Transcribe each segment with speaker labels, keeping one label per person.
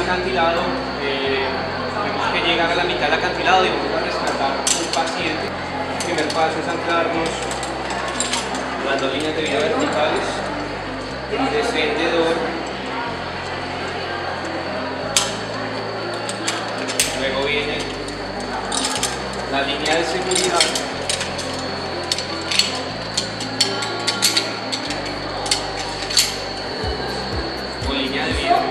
Speaker 1: acantilado, tenemos que llegar a la mitad del acantilado y vamos a rescatar un paciente. El primer paso es anclarnos las dos líneas de vida verticales, el descendedor, luego viene la línea de seguridad, o línea de vida.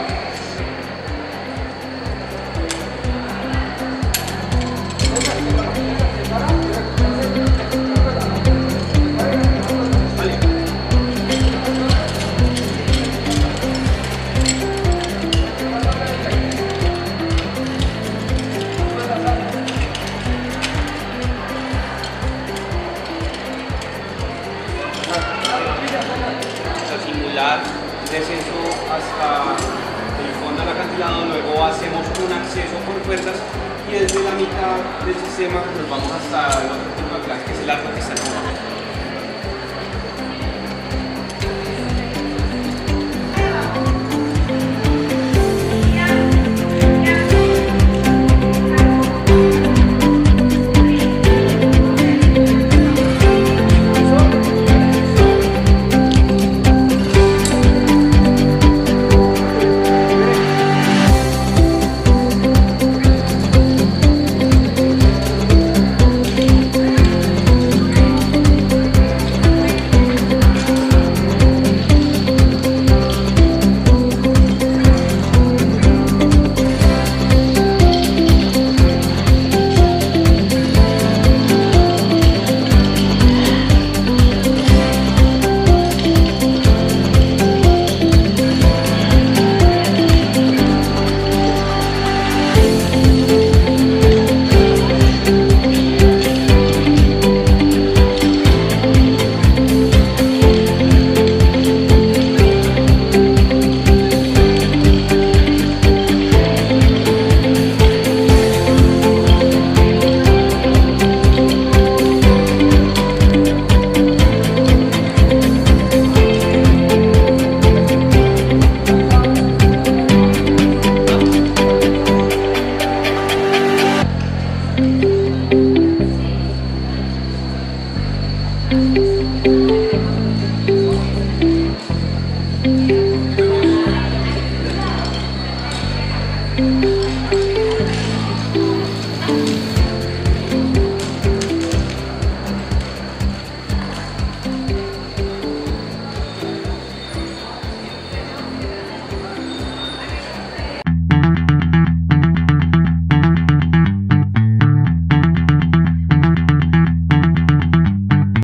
Speaker 1: Simular descenso hasta el fondo del acantilado, luego hacemos un acceso por fuerzas y desde la mitad del sistema nos vamos hasta el otro punto de clase, que es el arco que está en el